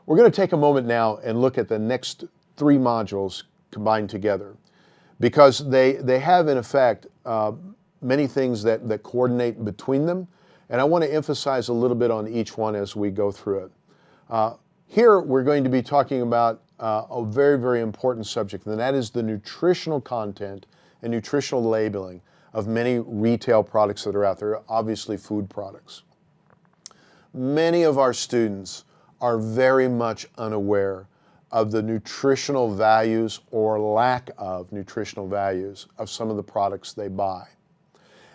We're going to take a moment now and look at the next three modules combined together, because they have in effect many things that coordinate between them, and I want to emphasize a little bit on each one as we go through it. Here we're going to be talking about a very, very important subject, and that is the nutritional content and nutritional labeling of many retail products that are out there, obviously food products. Many of our students are very much unaware of the nutritional values or lack of nutritional values of some of the products they buy.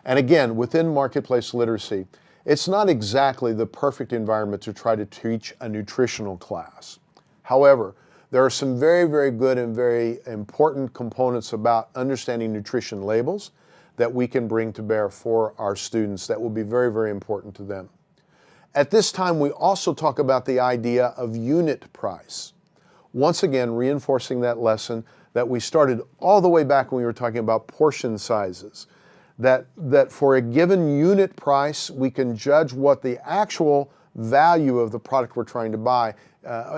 And again, within marketplace literacy, it's not exactly the perfect environment to try to teach a nutritional class. However, there are some very, very good and very important components about understanding nutrition labels that we can bring to bear for our students that will be very, very important to them. At this time, we also talk about the idea of unit price. Once again, reinforcing that lesson that we started all the way back when we were talking about portion sizes. That for a given unit price, we can judge what the actual value of the product we're trying to buy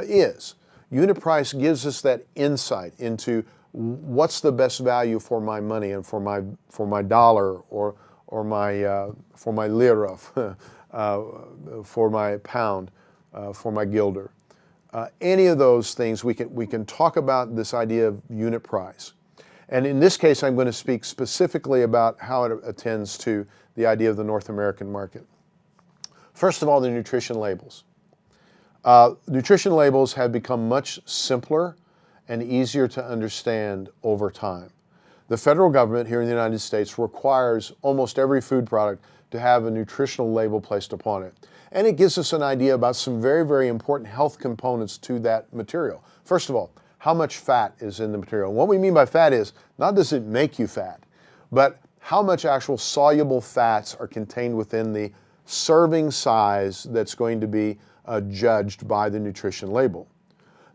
is. Unit price gives us that insight into what's the best value for my money and for my dollar or for my lira, for my pound, for my guilder. Any of those things we can talk about this idea of unit price. And in this case, I'm going to speak specifically about how it attends to the idea of the North American market. First of all, the nutrition labels. Nutrition labels have become much simpler and easier to understand over time. The federal government here in the United States requires almost every food product to have a nutritional label placed upon it. And it gives us an idea about some very, very important health components to that material. First of all, how much fat is in the material. And what we mean by fat is, not does it make you fat, but how much actual soluble fats are contained within the serving size that's going to be judged by the nutrition label.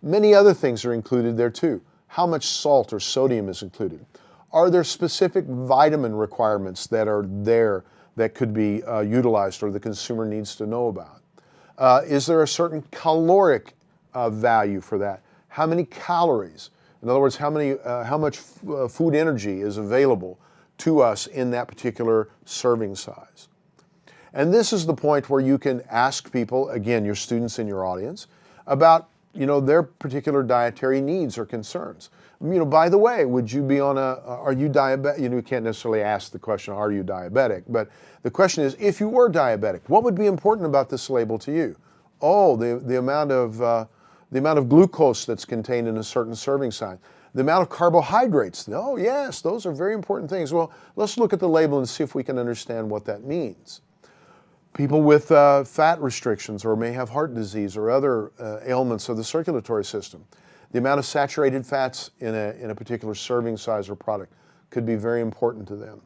Many other things are included there too. How much salt or sodium is included? Are there specific vitamin requirements that are there that could be utilized or the consumer needs to know about? Is there a certain caloric value for that? How many calories? In other words, how much food energy is available to us in that particular serving size? And this is the point where you can ask people, again, your students in your audience, about their particular dietary needs or concerns. By the way, would you be on are you diabetic? You can't necessarily ask the question, are you diabetic? But the question is, if you were diabetic, what would be important about this label to you? Oh, the amount of glucose that's contained in a certain serving size. The amount of carbohydrates. Oh, yes, those are very important things. Well, let's look at the label and see if we can understand what that means. People with fat restrictions or may have heart disease or other ailments of the circulatory system. The amount of saturated fats in a particular serving size or product could be very important to them.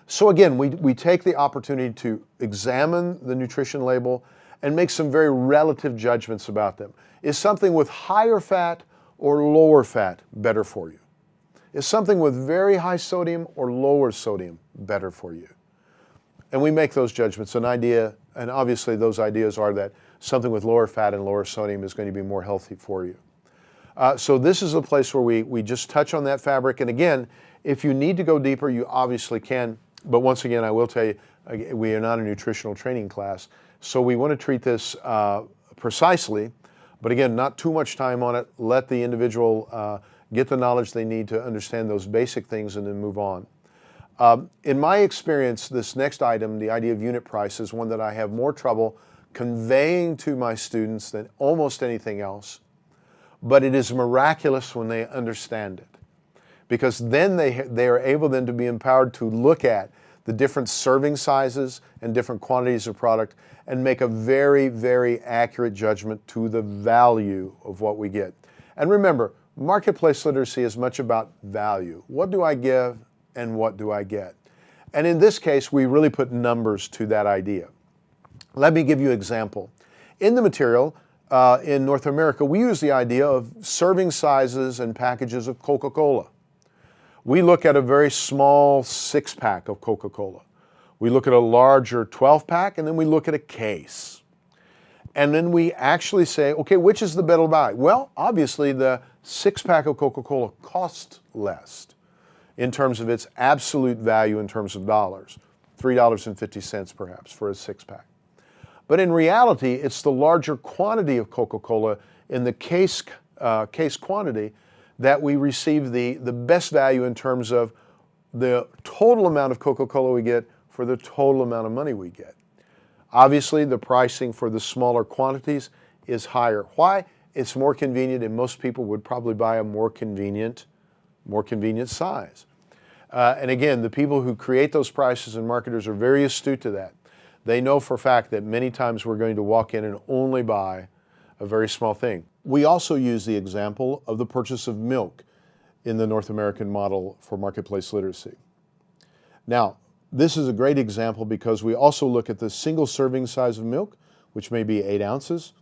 So again, we take the opportunity to examine the nutrition label and make some very relative judgments about them. Is something with higher fat or lower fat better for you? Is something with very high sodium or lower sodium better for you? And we make those judgments. And obviously those ideas are that something with lower fat and lower sodium is going to be more healthy for you. So this is a place where we just touch on that fabric. And again, if you need to go deeper, you obviously can. But once again, I will tell you, we are not a nutritional training class. So we want to treat this precisely, but again, not too much time on it. Let the individual get the knowledge they need to understand those basic things and then move on. In my experience, this next item, the idea of unit price, is one that I have more trouble conveying to my students than almost anything else. But it is miraculous when they understand it, because then they are able then to be empowered to look at the different serving sizes and different quantities of product and make a very, very accurate judgment to the value of what we get. And remember, marketplace literacy is much about value. What do I give and what do I get? And in this case, we really put numbers to that idea. Let me give you an example. In the material, in North America, we use the idea of serving sizes and packages of Coca-Cola. We look at a very small 6-pack of Coca-Cola. We look at a larger 12-pack, and then we look at a case. And then we actually say, okay, which is the better buy? Well, obviously the 6-pack of Coca-Cola costs less in terms of its absolute value in terms of dollars, $3.50 perhaps for a 6-pack. But in reality, it's the larger quantity of Coca-Cola in the case quantity that we receive the best value in terms of the total amount of Coca-Cola we get for the total amount of money we get. Obviously, the pricing for the smaller quantities is higher. Why? It's more convenient, and most people would probably buy a more convenient size. And again, the people who create those prices and marketers are very astute to that. They know for a fact that many times we're going to walk in and only buy a very small thing. We also use the example of the purchase of milk in the North American model for marketplace literacy. Now, this is a great example because we also look at the single serving size of milk, which may be 8 ounces.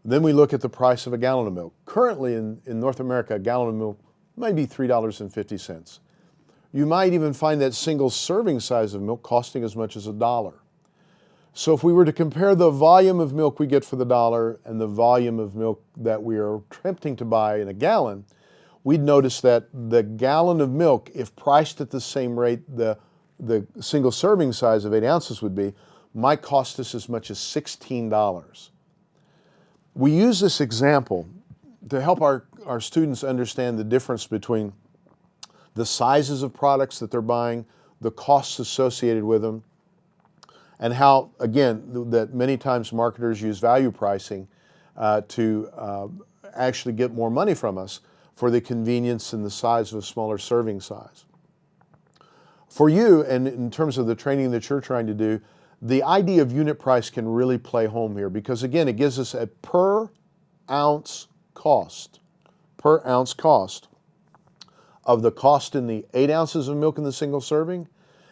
Then we look at the price of a gallon of milk. Currently in North America, a gallon of milk might be $3.50. You might even find that single serving size of milk costing as much as $1. So if we were to compare the volume of milk we get for the $1 and the volume of milk that we are attempting to buy in a gallon, we'd notice that the gallon of milk, if priced at the same rate the single serving size of 8 ounces would be, might cost us as much as $16. We use this example to help our students understand the difference between the sizes of products that they're buying, the costs associated with them, and how, again, that many times marketers use value pricing to actually get more money from us for the convenience and the size of a smaller serving size. For you, and in terms of the training that you're trying to do, the idea of unit price can really play home here because, again, it gives us a per ounce cost of the cost in the 8 ounces of milk in the single serving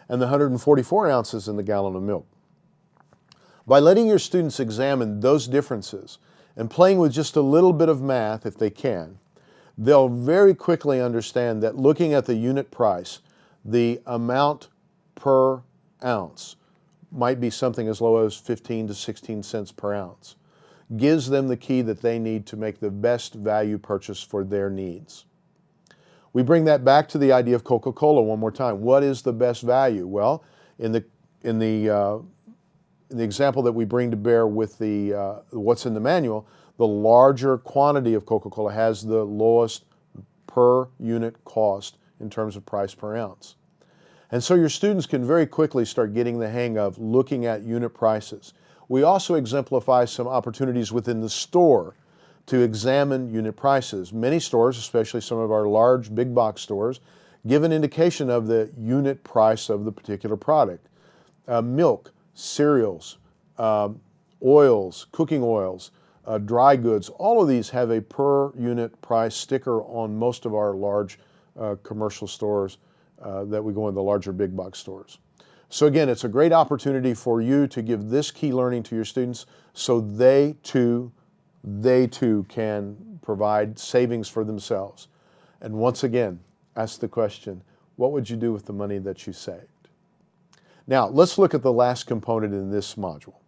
and the 144 ounces in the gallon of milk. By letting your students examine those differences and playing with just a little bit of math, if they can, they'll very quickly understand that looking at the unit price, the amount per ounce might be something as low as 15 to 16 cents per ounce, gives them the key that they need to make the best value purchase for their needs. We bring that back to the idea of Coca-Cola one more time. What is the best value? Well, in the example that we bring to bear with the what's in the manual, the larger quantity of Coca-Cola has the lowest per unit cost in terms of price per ounce. And so your students can very quickly start getting the hang of looking at unit prices. We also exemplify some opportunities within the store to examine unit prices. Many stores, especially some of our large big box stores, give an indication of the unit price of the particular product. Milk, cereals, oils, cooking oils, dry goods, all of these have a per unit price sticker on most of our large commercial stores that we go in, the larger big box stores. So again, it's a great opportunity for you to give this key learning to your students so they too can provide savings for themselves. And once again, ask the question, what would you do with the money that you saved? Now, let's look at the last component in this module.